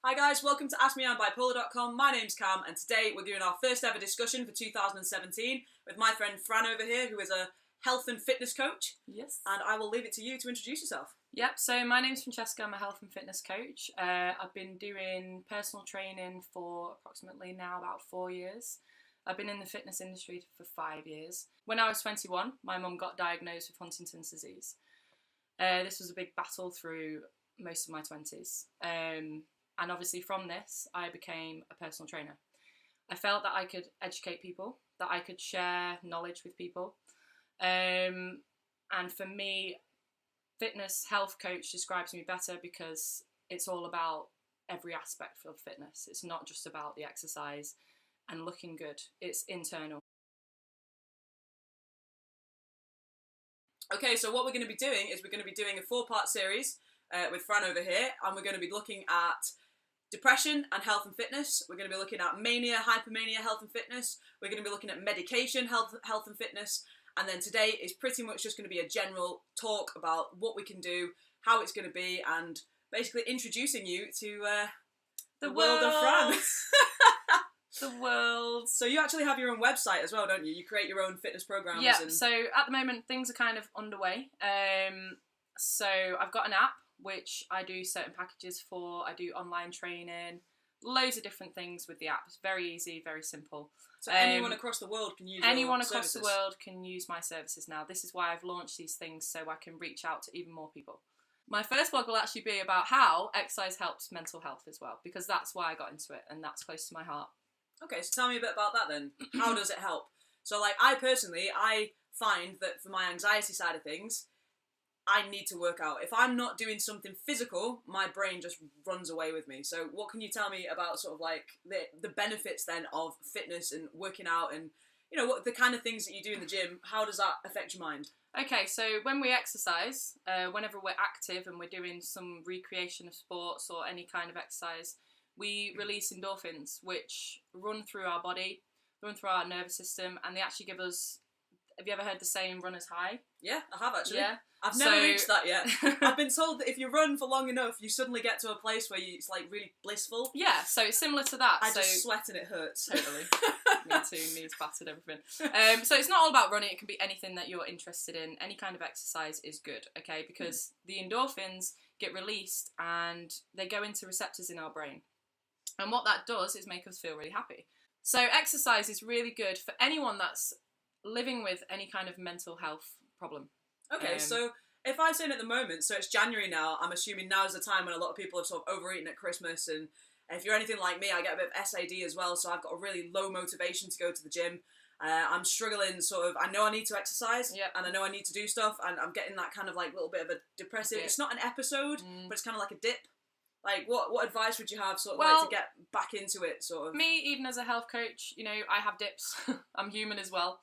Hi guys, welcome to AskMeI'mBipolar.com. My name's Cam, and today we're doing our first ever discussion for 2017 with my friend Fran over here, who is a health and fitness coach. Yes. And I will leave it to you to introduce yourself. Yep, so my name's Francesca, I'm a health and fitness coach. I've been doing personal training for approximately now about 4 years. I've been in the fitness industry for 5 years. When I was 21, my mum got diagnosed with Huntington's disease. This was a big battle through most of my 20s. And obviously from this, I became a personal trainer. I felt that I could educate people, that I could share knowledge with people. And for me, fitness health coach describes me better because it's all about every aspect of fitness. It's not just about the exercise and looking good. It's internal. Okay, so what we're going to be doing is we're going to be doing a 4-part series with Fran over here, and we're going to be looking at depression and health and fitness. We're going to be looking at mania, hypermania, health and fitness. We're going to be looking at medication, health and fitness. And then today is pretty much just going to be a general talk about what we can do, how it's going to be, and basically introducing you to the world of Fran. The world. So you actually have your own website as well, don't you? You create your own fitness programs. Yeah, so at the moment things are kind of underway. So I've got an app which I do certain packages for. I do online training, loads of different things with the app. It's very easy, very simple. So anyone across the world can use anyone your across services. the world can use my services now. This is why I've launched these things, so I can reach out to even more people. My first blog will actually be about how exercise helps mental health as well, because that's why I got into it and that's close to my heart. Okay, so tell me a bit about that then. How does it help? So like I find that for my anxiety side of things, I need to work out. If I'm not doing something physical, my brain just runs away with me. So what can you tell me about sort of like the benefits then of fitness and working out, and you know, what the kind of things that you do in the gym, how does that affect your mind? Okay, so when we exercise, whenever we're active and we're doing some recreation of sports or any kind of exercise, we release endorphins, which run through our body, run through our nervous system, and they actually give us, have you ever heard the saying, runner's high? Yeah, I have actually. Yeah. I've never reached that yet. I've been told that if you run for long enough, you suddenly get to a place where it's like really blissful. Yeah, so it's similar to that. I just sweat and it hurts. Totally. Me too, knees battered, everything. So it's not all about running, it can be anything that you're interested in. Any kind of exercise is good, okay? Because the endorphins get released and they go into receptors in our brain. And what that does is make us feel really happy. So exercise is really good for anyone that's living with any kind of mental health problem. Okay, so if I'm saying at the moment, so it's January now, I'm assuming now's the time when a lot of people have sort of overeaten at Christmas, and if you're anything like me, I get a bit of SAD as well, so I've got a really low motivation to go to the gym. I'm struggling sort of, I know I need to exercise, and I know I need to do stuff, and I'm getting that kind of like little bit of a depressive, it's not an episode, but it's kind of like a dip. Like, what advice would you have sort of like to get back into it, sort of? Me, even as a health coach, you know, I have dips. I'm human as well.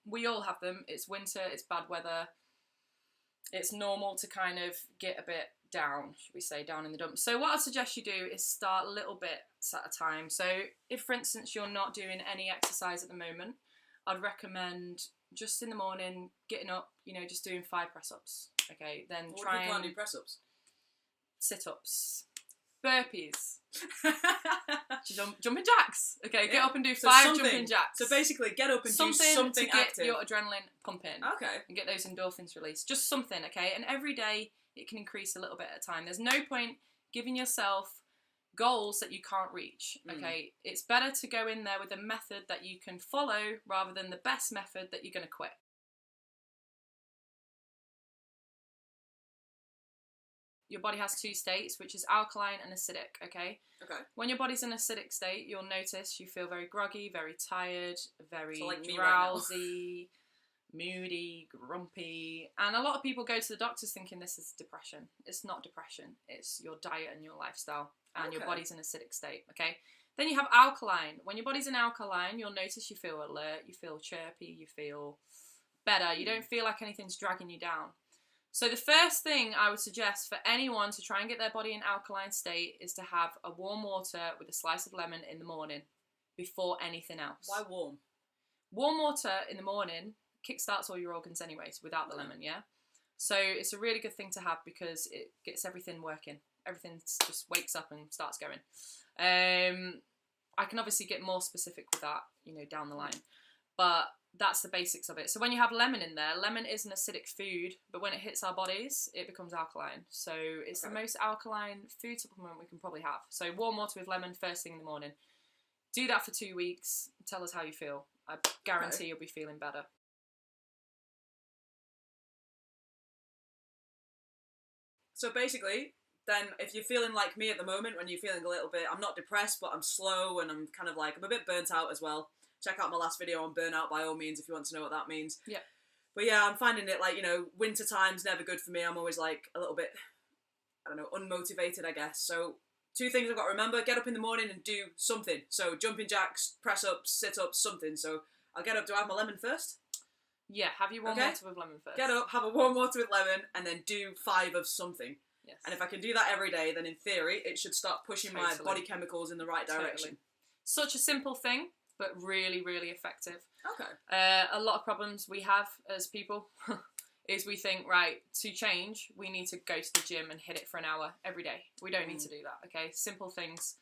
We all have them. It's winter, it's bad weather. It's normal to kind of get a bit down, should we say, down in the dumps. So what I'd suggest you do is start little bits at a time. So if, for instance, you're not doing any exercise at the moment, I'd recommend just in the morning, getting up, you know, just doing 5 press-ups. Okay, then What if you can't do press-ups? Sit-ups, burpees, jumping jacks. Okay, get up and do 5 jumping jacks. So basically, get up and do something to get active. your adrenaline pumping. Okay. And get those endorphins released. Just something, okay? And every day it can increase a little bit at a time. There's no point giving yourself goals that you can't reach. Okay, it's better to go in there with a method that you can follow rather than the best method that you're going to quit. Your body has 2 states, which is alkaline and acidic, okay? Okay. When your body's in an acidic state, you'll notice you feel very groggy, very tired, very like drowsy, moody, grumpy. And a lot of people go to the doctors thinking this is depression. It's not depression. It's your diet and your lifestyle. And your body's in an acidic state, okay? Then you have alkaline. When your body's in alkaline, you'll notice you feel alert, you feel chirpy, you feel better. You don't feel like anything's dragging you down. So the first thing I would suggest for anyone to try and get their body in alkaline state is to have a warm water with a slice of lemon in the morning before anything else. Why warm? Warm water in the morning kickstarts all your organs anyways without the lemon, yeah? So it's a really good thing to have because it gets everything working, everything just wakes up and starts going. I can obviously get more specific with that, you know, down the line, but that's the basics of it. So when you have lemon in there, lemon is an acidic food, but when it hits our bodies, it becomes alkaline. So it's the most alkaline food supplement we can probably have. So warm water with lemon first thing in the morning. Do that for 2 weeks. Tell us how you feel. I guarantee you'll be feeling better. So basically, then if you're feeling like me at the moment, when you're feeling a little bit, I'm not depressed, but I'm slow and I'm kind of like, I'm a bit burnt out as well. Check out my last video on burnout by all means if you want to know what that means. Yeah. But yeah, I'm finding it like, you know, winter time's never good for me. I'm always like a little bit, I don't know, unmotivated, I guess. So 2 things I've got to remember: get up in the morning and do something. So jumping jacks, press ups, sit ups, something. So I'll get up. Do I have my lemon first? Yeah, have your warm water with lemon first. Get up, have a warm water with lemon, and then do 5 of something. Yes. And if I can do that every day, then in theory, it should start pushing my body chemicals in the right direction. Such a simple thing, but really, really effective. Okay. A lot of problems we have as people is we think, right, to change, we need to go to the gym and hit it for an hour every day. We don't need to do that, okay? Simple things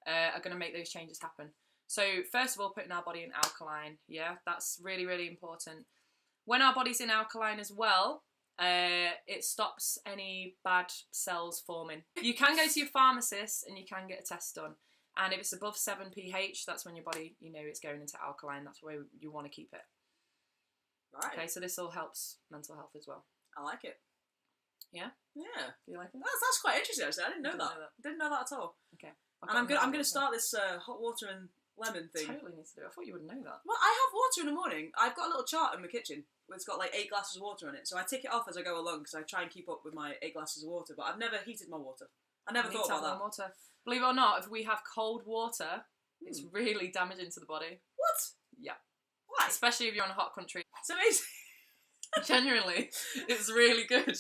are going to make those changes happen. So first of all, putting our body in alkaline, yeah, that's really, really important. When our body's in alkaline as well, it stops any bad cells forming. You can go to your pharmacist and you can get a test done. And if it's above 7 pH, that's when your body, you know, it's going into alkaline. That's where you want to keep it. Right. Okay, so this all helps mental health as well. I like it. Yeah? Yeah. Do you like it? That's quite interesting, actually. I didn't know that. Didn't know that at all. Okay. And I'm going to start this hot water and lemon thing. Totally need to do it. I thought you would know that. Well, I have water in the morning. I've got a little chart in my kitchen. It's got like 8 glasses of water on it. So I tick it off as I go along because I try and keep up with my 8 glasses of water. But I've never heated my water. I never thought about that. Water. Believe it or not, if we have cold water, it's really damaging to the body. What? Yeah. Why? Especially if you're in a hot country. It's amazing. Genuinely, it's really good.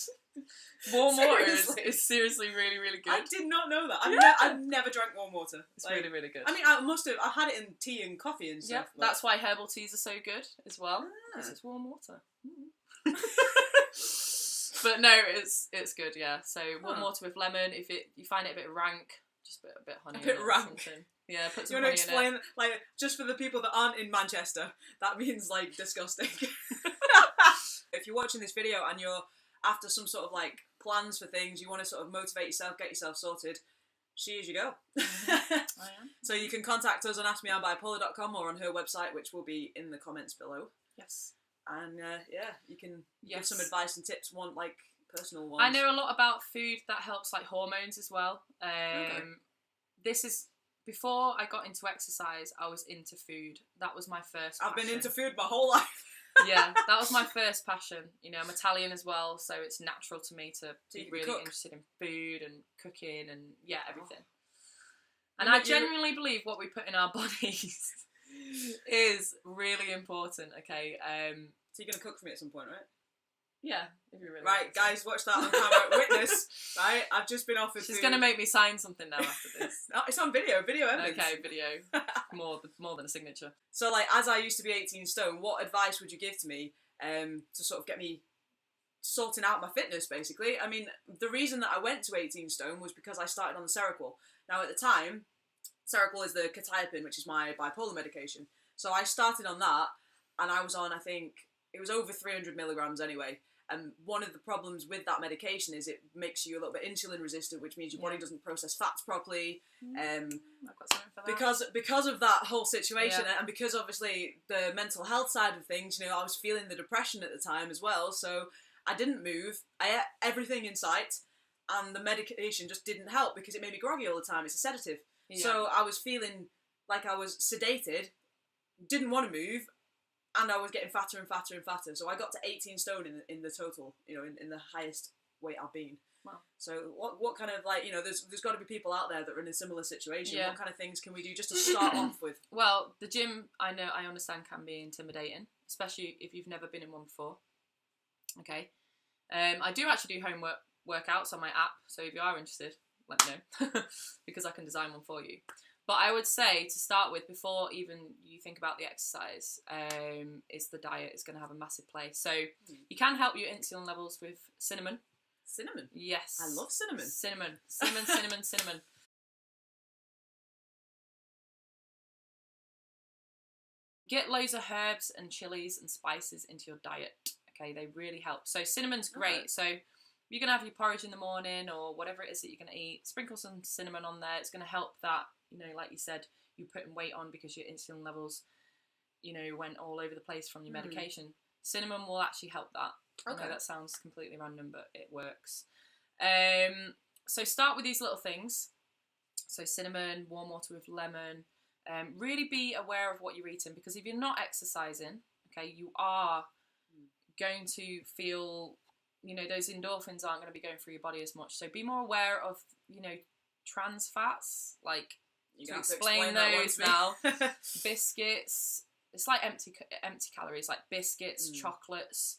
Warm water is seriously really, really good. I did not know that. I've never drank warm water. It's really, really good. I mean, I've had it in tea and coffee and stuff. Yeah, that's why herbal teas are so good as well. Because it's warm water. But no, it's good, yeah. So warm water with lemon. If you find it a bit rank, just put a bit of honey in it. A bit rank. Something. Yeah, put some honey in it. You want to explain, like, just for the people that aren't in Manchester, that means, like, disgusting. If you're watching this video and you're after some sort of, like, plans for things, you want to sort of motivate yourself, get yourself sorted, she is your girl. I am. So you can contact us on askmeoutbipolar.com or on her website, which will be in the comments below. Yes. And, yeah, you can give some advice and tips, like, personal ones. I know a lot about food that helps, like, hormones as well. This is... Before I got into exercise, I was into food. That was my first passion. I've been into food my whole life. Yeah, that was my first passion. You know, I'm Italian as well, so it's natural to me to be really interested in food and cooking and, yeah, everything. And I genuinely believe what we put in our bodies is really important, okay? So you're going to cook for me at some point, right? Yeah, if you really right, guys, watch that on camera. Witness, right? I've just been offered She's going to make me sign something now after this. Oh, it's on video evidence. Okay, video. more than a signature. So, like, as I used to be 18 stone, what advice would you give to me to sort of get me sorting out my fitness, basically? I mean, the reason that I went to 18 stone was because I started on the Seroquel. Now, at the time, Seroquel is the quetiapine, which is my bipolar medication. So I started on that, and I was on, I think, it was over 300 milligrams anyway. And one of the problems with that medication is it makes you a little bit insulin resistant, which means your body doesn't process fats properly. I've got something for that. Because of that whole situation, and because obviously the mental health side of things, you know, I was feeling the depression at the time as well. So I didn't move. I ate everything in sight, and the medication just didn't help because it made me groggy all the time. It's a sedative. Yeah. So I was feeling like I was sedated, didn't want to move. And I was getting fatter and fatter and fatter. So I got to 18 stone in the total, you know, in the highest weight I've been. Wow. So what kind of, like, you know, there's got to be people out there that are in a similar situation. Yeah. What kind of things can we do just to start off with? Well, the gym, I understand can be intimidating, especially if you've never been in one before. Okay. I do actually do home workouts on my app. So if you are interested, let me know because I can design one for you. But I would say, to start with, before even you think about the exercise, is the diet is going to have a massive play. So you can help your insulin levels with cinnamon. Cinnamon? Yes. I love cinnamon. Cinnamon. Get loads of herbs and chilies and spices into your diet. Okay, they really help. So cinnamon's great. Okay. So you're going to have your porridge in the morning or whatever it is that you're going to eat. Sprinkle some cinnamon on there. It's going to help that, you know, like you said, you're putting weight on because your insulin levels, you know, went all over the place from your medication. Cinnamon will actually help that. Okay. I know that sounds completely random, but it works. So start with these little things. So cinnamon, warm water with lemon. Really be aware of what you're eating, because if you're not exercising, okay, you are going to feel, you know, those endorphins aren't going to be going through your body as much. So be more aware of, you know, trans fats, like, You're to gonna have explain that one those to me. now. Biscuits, it's like empty calories, like biscuits, chocolates,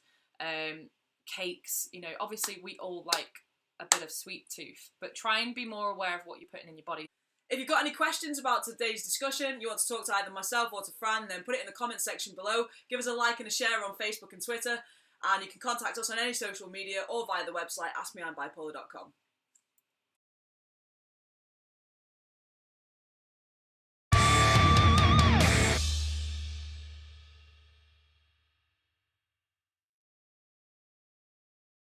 cakes. You know, obviously we all like a bit of sweet tooth, but try and be more aware of what you're putting in your body. If you've got any questions about today's discussion, you want to talk to either myself or to Fran, then put it in the comments section below. Give us a like and a share on Facebook and Twitter, and you can contact us on any social media or via the website askmeimbipolar.com.